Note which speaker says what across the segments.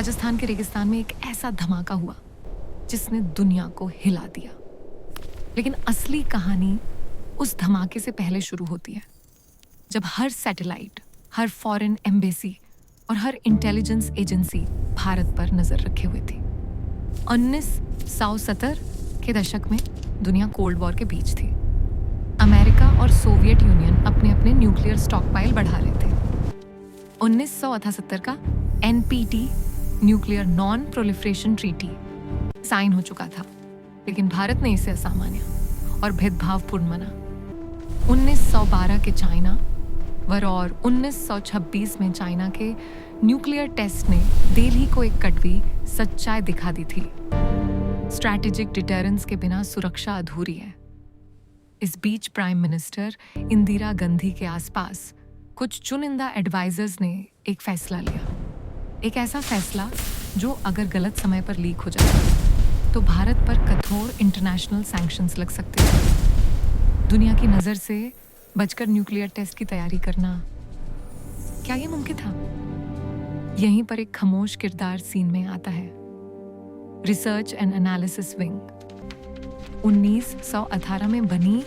Speaker 1: राजस्थान के रेगिस्तान में एक ऐसा धमाका हुआ जिसने दुनिया को हिला दिया। लेकिन असली कहानी उस धमाके से पहले शुरू होती है, जब हर सैटेलाइट, हर फॉरेन एम्बेसी और हर इंटेलिजेंस एजेंसी भारत पर नजर रखे हुए थी। 1970 के दशक में दुनिया कोल्ड वॉर के बीच थी। अमेरिका और सोवियत यूनियन अपने अपने न्यूक्लियर स्टॉकपाइल बढ़ा रहे थे। 1978 का NPT nuclear non proliferation treaty sign हो चुका था, लेकिन भारत ने इसे असामान्य और भेदभावपूर्ण माना। 1912 के चाइना वर और 1926 में चाइना के न्यूक्लियर टेस्ट ने दिल्ली को एक कड़वी सच्चाई दिखा दी थी। स्ट्रैटेजिक डिटरेंस के बिना सुरक्षा अधूरी है। इस बीच प्राइम मिनिस्टर इंदिरा गांधी के आसपास कुछ चुनिंदा एडवाइजर्स ने एक फैसला लिया, एक ऐसा फैसला जो अगर गलत समय पर लीक हो जाता तो भारत पर कठोर इंटरनेशनल सैंक्शंस लग सकते थे। दुनिया की नज़र से बचकर न्यूक्लियर टेस्ट की तैयारी करना, क्या ये मुमकिन था? यहीं पर एक खामोश किरदार सीन में आता है। रिसर्च एंड एनालिसिस विंग 1918 में बनी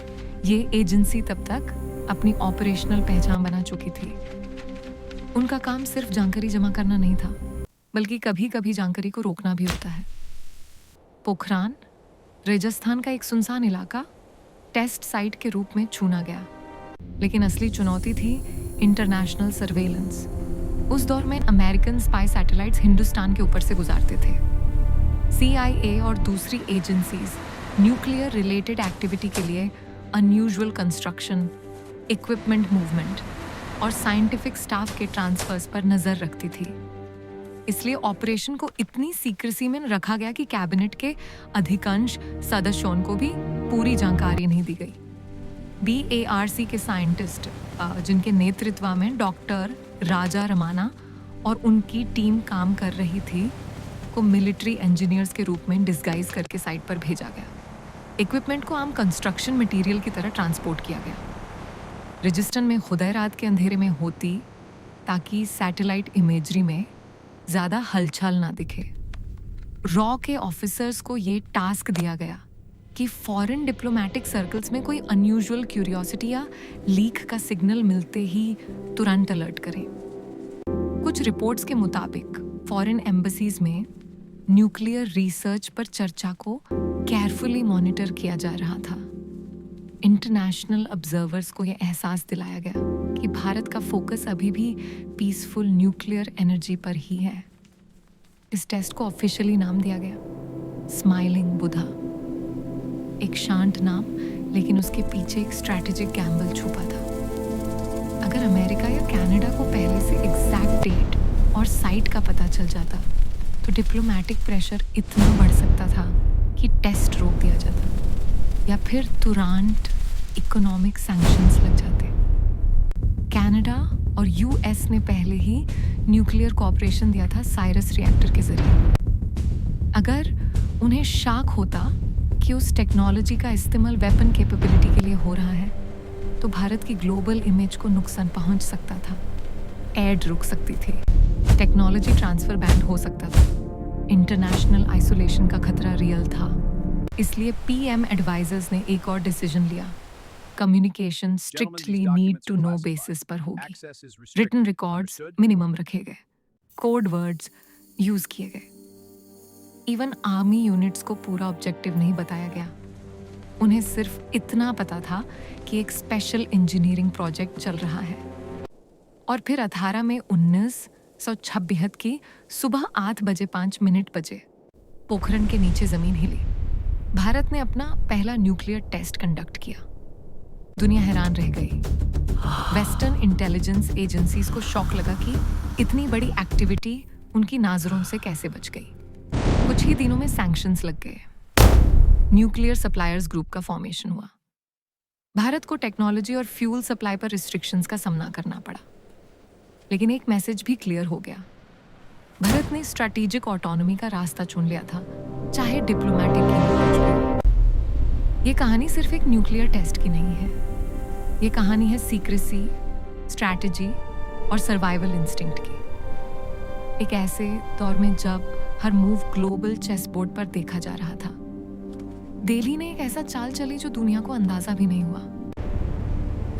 Speaker 1: ये एजेंसी तब तक अपनी ऑपरेशनल पहचान बना चुकी थी। उनका काम सिर्फ जानकारी जमा करना नहीं था, बल्कि कभी कभी जानकारी को रोकना भी होता है। पोखरान, राजस्थान का एक सुनसान इलाका टेस्ट साइट के रूप में चुना गया, लेकिन असली चुनौती थी इंटरनेशनल सर्वेलेंस। उस दौर में अमेरिकन स्पाई सैटेलाइट्स हिंदुस्तान के ऊपर से गुजारते थे। CIA और दूसरी एजेंसीज न्यूक्लियर रिलेटेड एक्टिविटी के लिए अनयूजुअल कंस्ट्रक्शन, इक्विपमेंट मूवमेंट और साइंटिफिक स्टाफ के ट्रांसफर्स पर नजर रखती थी। इसलिए ऑपरेशन को इतनी सीक्रेसी में रखा गया कि कैबिनेट के अधिकांश सदस्यों को भी पूरी जानकारी नहीं दी गई। BARC के साइंटिस्ट, जिनके नेतृत्व में डॉक्टर राजा रमाना और उनकी टीम काम कर रही थी, को मिलिट्री इंजीनियर्स के रूप में डिस्गाइज करके साइट पर भेजा गया। इक्विपमेंट को आम कंस्ट्रक्शन मटेरियल की तरह ट्रांसपोर्ट किया गया। रजिस्टर में खुदाई रात के अंधेरे में होती, ताकि सैटेलाइट इमेजरी में ज़्यादा हलचल ना दिखे। रॉ के ऑफिसर्स को ये टास्क दिया गया कि फॉरेन डिप्लोमेटिक सर्कल्स में कोई अनयूजुअल क्यूरियोसिटी या लीक का सिग्नल मिलते ही तुरंत अलर्ट करें। कुछ रिपोर्ट्स के मुताबिक फॉरेन एम्बसीज में न्यूक्लियर रिसर्च पर चर्चा को केयरफुली मॉनिटर किया जा रहा था। इंटरनेशनल ऑब्जर्वर्स को यह एहसास दिलाया गया कि भारत का फोकस अभी भी पीसफुल न्यूक्लियर एनर्जी पर ही है। इस टेस्ट को ऑफिशियली नाम दिया गया स्माइलिंग बुधा। एक शांत नाम, लेकिन उसके पीछे एक स्ट्रैटेजिक गैम्बल छुपा था। अगर अमेरिका या कनाडा को पहले से एग्जैक्ट डेट और साइट का पता चल जाता तो डिप्लोमेटिक प्रेशर इतना बढ़ सकता था कि टेस्ट रोक दिया जाता या फिर तुरंत इकोनॉमिक सैंक्शंस लग जाते। कनाडा और US ने पहले ही न्यूक्लियर कॉपरेशन दिया था साइरस रिएक्टर के जरिए। अगर उन्हें शाक होता कि उस टेक्नोलॉजी का इस्तेमाल वेपन कैपेबिलिटी के लिए हो रहा है, तो भारत की ग्लोबल इमेज को नुकसान पहुंच सकता था। एड रुक सकती थी, टेक्नोलॉजी ट्रांसफर बैन हो सकता था, इंटरनेशनल आइसोलेशन का खतरा रियल था। इसलिए PM एडवाइजर्स ने एक और डिसीजन लिया। Communication strictly need to know basis पर होगी। रिटन रिकॉर्ड्स मिनिमम रखे गए, कोड वर्ड्स यूज किए गए। इवन आर्मी यूनिट्स को पूरा ऑब्जेक्टिव नहीं बताया गया। उन्हें सिर्फ इतना पता था कि एक स्पेशल इंजीनियरिंग प्रोजेक्ट चल रहा है। और फिर 18 मई 1926 की सुबह 8:05 बजे पोखरण के नीचे जमीन हिली। भारत ने अपना पहला न्यूक्लियर टेस्ट कंडक्ट किया। दुनिया हैरान रह गई। वेस्टर्न इंटेलिजेंस एजेंसीज को शॉक लगा कि इतनी बड़ी एक्टिविटी उनकी नजरों से कैसे बच गई। कुछ ही दिनों में सैंक्शंस लग गए। न्यूक्लियर सप्लायर्स ग्रुप का फॉर्मेशन हुआ। भारत को टेक्नोलॉजी और फ्यूल सप्लाई पर रिस्ट्रिक्शंस का सामना करना पड़ा, लेकिन एक मैसेज भी क्लियर हो गया। भारत ने स्ट्रैटेजिक ऑटोनॉमी का रास्ता चुन लिया था, चाहे डिप्लोमेटिक की। ये कहानी सिर्फ एक न्यूक्लियर टेस्ट की नहीं है। ये कहानी है सीक्रेसी, स्ट्रैटेजी और सर्वाइवल इंस्टिंक्ट की। एक ऐसे दौर में जब हर मूव ग्लोबल चेस बोर्ड पर देखा जा रहा था। दिल्ली ने एक ऐसा चाल चली जो दुनिया को अंदाजा भी नहीं हुआ।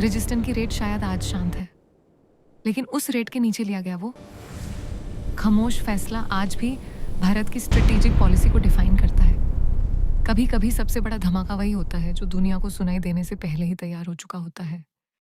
Speaker 1: रजिस्टन की रेट शायद आज शांत है, लेकिन उस रेट के नीचे लिया गया वो खामोश फैसला आज भी भारत की स्ट्रेटेजिक पॉलिसी को डिफाइन करता है। कभी कभी सबसे बड़ा धमाका वही होता है जो दुनिया को सुनाई देने से पहले ही तैयार हो चुका होता है।